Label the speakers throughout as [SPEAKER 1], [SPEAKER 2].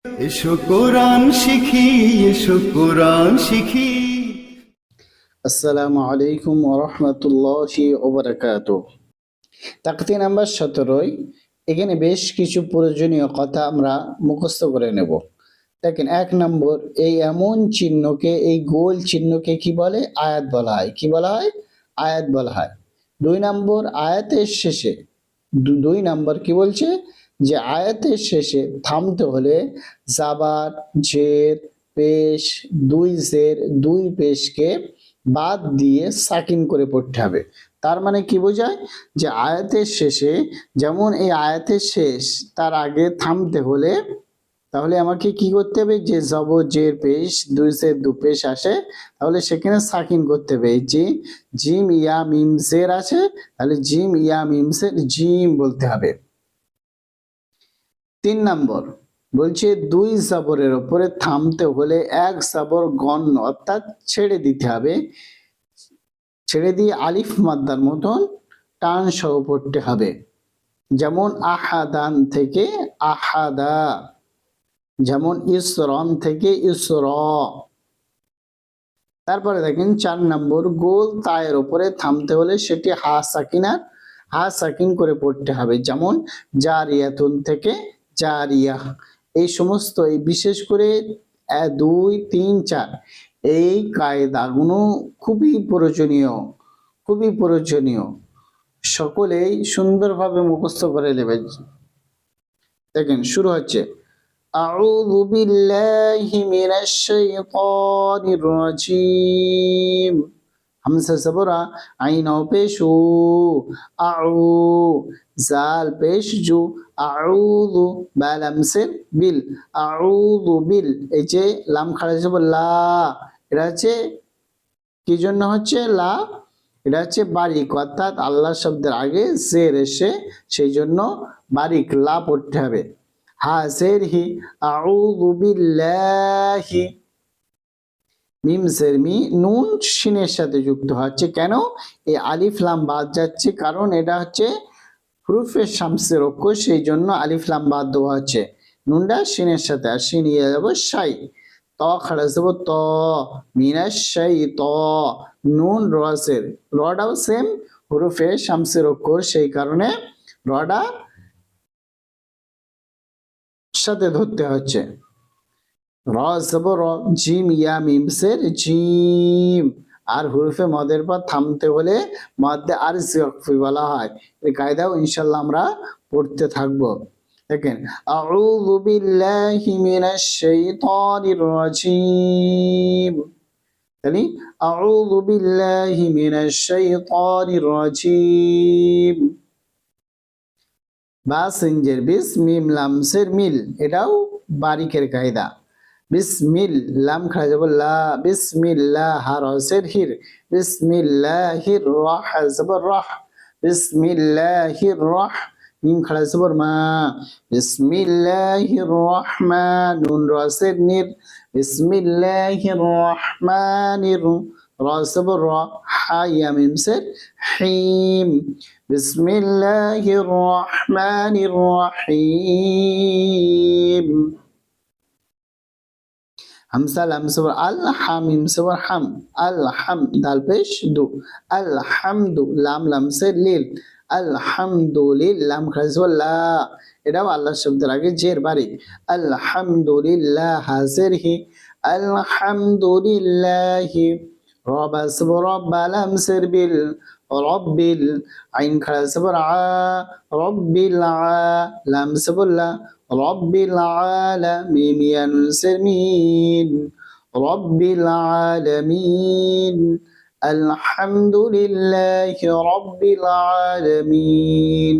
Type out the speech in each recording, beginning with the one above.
[SPEAKER 1] এসো কোরআন শিখি, এসো কোরআন শিখি।
[SPEAKER 2] আসসালামু আলাইকুম ওরহমতুল্লাহি ওবরাকাতুহ। তাকতি নাম্বার 17। এখানে বেশ কিছু প্রয়োজনীয় কথা আমরা মুখস্থ করে নেব। দেখেন, 1 নম্বর, এই এমন চিহ্নকে, এই গোল চিহ্নকে কি বলে? আয়াত বলা হয়। কি বলা হয়? আয়াত বলা হয়। 2 নম্বর, আয়াতের শেষে 2 নম্বর কি বলছে? যে আয়াতের শেষে থামতে হলে জাবার, জের, পেশ, 2 জের 2 পেশকে বাদ দিয়ে সাকিন করে পড়তে হবে। তার মানে কি বোঝায়? যে আয়াতের শেষে, যেমন এই আয়াতের শেষ, তার আগে থামতে হলে তাহলে আমাকে কি করতে হবে? যে জবর জের পেশ 2 জের 2 পেশ আসে, তাহলে সেখানে সাকিন করতে হবে। যে জিম ইয়া মিম জের আছে, তাহলে জিম ইয়া মিম জের জিম বলতে হবে। 3 নম্বর বলছে 2 জবরের ওপরে থামতে হলে 1 জবর গণ্য অর্থাৎ ছেড়ে দিতে হবে। ছেড়ে দিয়ে আলিফ মাদ্দার মতন টান সহ পড়তে হবে। যেমন আহাদান থেকে আহাদা, যেমন ইসরন থেকে ইসর। তারপরে দেখেন 4 নম্বর, গোল তায়ের উপরে থামতে হলে সেটি হা সাকিন করে পড়তে হবে। যেমন জারিয়াতুন থেকে জারিয়া। এই সমস্ত, এই বিশেষ করে 2, 3, 4 এই কায়দাগুলো খুবই প্রয়োজনীয়। সকলেই সুন্দরভাবে মুখস্থ করে নেবেন। দেখেন, শুরু হচ্ছে أعوذ بالله من الشيطان الرجيم। হামজা জবরা, আইন পেশু, আউ, জাল পেশ জু, আউযু, বা লামসের বিল, আউযু বিল। এই যে লাম খাড়া জবর লা, এটা হচ্ছে কি জন্য হচ্ছে লা? এটা হচ্ছে বারিক, অর্থাৎ আল্লাহ শব্দের আগে জের এসে সেই জন্য বারিক লা পড়তে হবে। হাজের হি, আউযু বিল্লাহি। মিম জের মি, নুন শিনের সাথে যুক্ত হচ্ছে। কেন? এই আলিফ লাম বাদ যাচ্ছে, কারণ এটা হচ্ছে হুরুফে শামসের অক্ষর, সেই জন্য আলিফ লাম বাদ দেওয়া হচ্ছে। নুনটা শিনের সাথে, আর শিন ইয়ে যাব শাই। ত খাড়া যাব ত, মিনাশ শাই ত। নুন রসের, রটাও সেম হুরুফে শামসের অক্ষর, সেই কারণে রটা সাথে ধরতে হচ্ছে। র জবর র, জিম ইয়া মিম সের জিম। আর হুরুফে মদের পর থামতে হলে মধ্যে আর জিয়ফি বলা হয়। এই কায়দাও ইনশাআল্লাহ আমরা পড়তে থাকবো। দেখেন, আউযু বিল্লাহি মিনাশ শাইতানির রাজিম। তাহলে আউযু বিল্লাহি মিনাশ শাইতানির রাজিম। বা সিনজের বিস, মিম লামসের মিল, এটাও বারিকের কায়দা। বিসমিল, লাম খাড়া যাব লা, বিসমিল্লাহ, হারসের হির, বিসমিল্লাহির রাহ যাব রাহ, বিসমিল্লাহির রাহ, মিম খাড়া যাব মা, বিসমিল্লাহির রহমান, নুন রসের নির, বিসমিল্লাহির রহমানির, রা যাব রা, হা ইয়া মিম সের হিম, বিসমিল্লাহির রহমানির রহিম। হামসা লাম সবর আল, হামিম সবর হাম, আল হাম, দাল পেশ দু, আল হামদু, লাম লামসের লিল, আলহামদুলিল, লাম খাজওয়াল লা, এটাও আল্লাহ শব্দের আগে জের বারিক। আলহামদুলিল্লাহ, হাজের হি, আলহামদুলিল্লাহি। রবা সবর রব্বা, লামসের বিল, রব্বিল, আইন খাড়া সবর আ, রব্বিল আ, লাম সবর লা, রব্বিল আলামিন, ইয়ানুসের মিন, রব্বিল আলামিন। আলহামদুলিল্লাহি রব্বিল আলামিন।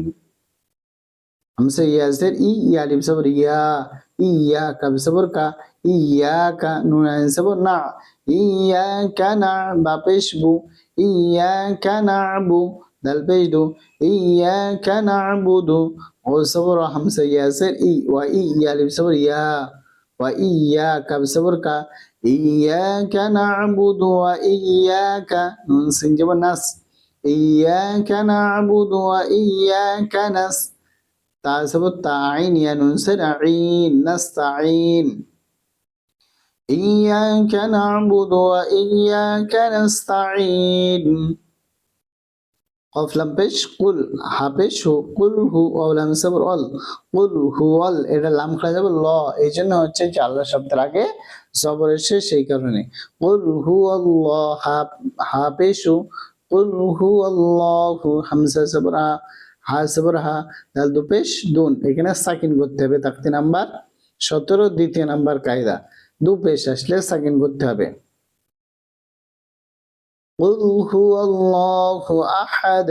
[SPEAKER 2] हमसे याजर ई, या लिम सबर या, इया का सबर का, इया का नून सबर ना, इया का ना बापेश बु, इया का नाबु, दल पेश दो, इया का नाबुदु। और सबर हमसे याजर ई, व इया लिम सबर या, व इया का सबर का, इया का नाबुदु व इया का नून सिन जबर नास, इया का नाबुदु व इया का नस। তা সবর তাইন ইয়া নুন সের আইন নাস্তাইন ইয়াকা না'বুদু ওয়া ইয়াকা নাস্তাইন قاف لام পেশ কুল হা পেশ হু কুল হু ওয়া লাম সবর অল কুল হু অল এটা লাম খাওয়া যাবে ল এই জন্য হচ্ছে যে আল্লাহ শব্দের আগে জবর এসে সেই কারণে কুল হু আল্লাহ হা পেশ হু কুল হু আল্লাহু হামজা সবর হা সবর হা দাল দু পেশ দুন এখানে সাকিন করতে হবে তাকতি নাম্বার 17 দ্বিতীয় নাম্বার কায়দা দু পেশ আসলে সাকিন করতে হবে قل هو الله أحد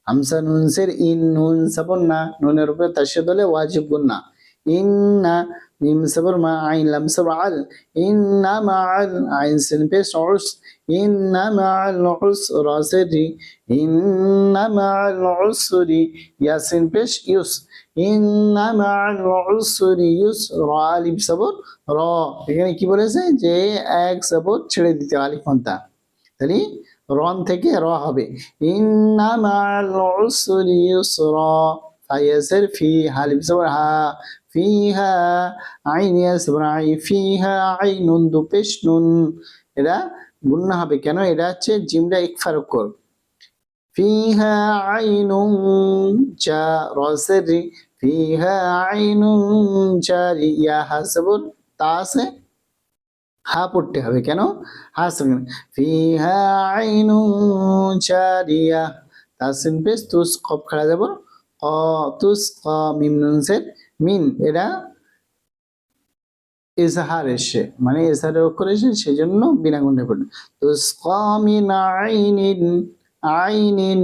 [SPEAKER 2] হামসা নুন সের ইন নুন সাবর না নুনের উপরে তাশদীদ হলে ওয়াজিব গুন্না ইন্না মিম সাবর মা আইন লাম সাবর আল ইন্না মাআল আইন সিন পেশ উস ইন্না মাআল উসরি ইন্না মাআল উসরি ইয়াসিন পেশ ইউস ইন্না মাআল উসরি ইউসরা আলিফ সাবর র এখানে কি বলেছে যে এক সাবর ছেড়ে দিতে আলিফ ফন্তা তাহলে রন থেকে র হবে ইন্না মা'আল উসরি ইউসরা ফায়াসির ফি হালিফ সবর হা ফিহা আইন ইয়াসবর আই ফিহা আইনুন দু পেশ নুন এটা গুন্না হবে কেন এটা হচ্ছে জিমটা ইকফার কর ফিহা আইনুন জা রাসরি ফিহা আইনুন জারি ইয়া হাসবর তা আছে হা পড়তে হবে কেন হা সঙ্গে ফিহা আইনুন জারিয়া তাসিন পেশ তুস কফ খাড়া যাব ক তুস ক মিম নুন সের মিন এটা ইজহার এসে মানে ইজহারের অক্ষর এসে সেজন্য বিনা গুণে পড়ে তুস ক মিন আইনিন আইনিন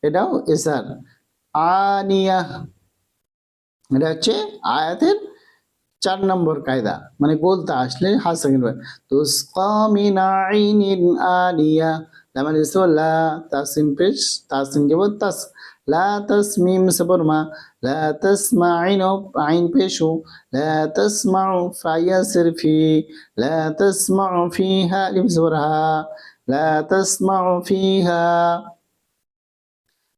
[SPEAKER 2] এটাও ইজহার আনিয়া এটা হচ্ছে আয়াতের 4 নম্বর কায়দা মানে গোলতা আসলে হাসাকিন হয় তুসকা মিন আইনিন আনিয়া লামান ইসওয়ালা তাসিম পেশ তাসিম কে বল তাস লা তাসমিম সবর মা লা তাসমাইন আইন পেশু লা তাসমাউ ফায়াসির ফি লা তাসমাউ ফিহা লিফ সবর হা লা তাসমাউ ফিহা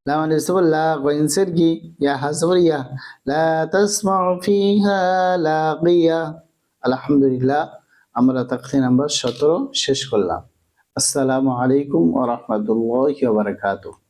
[SPEAKER 2] লাম আলিসবর লা গইন সের গি ইয়া হাসবর ইয়া লা তাসমাউ ফিহা লাকিয়া আলহামদুলিল্লাহ আমরা তাকতি নাম্বার 17 শেষ করলাম আসসালামু আলাইকুম ওয়া রাহমাতুল্লাহি ওয়া বারাকাতুহু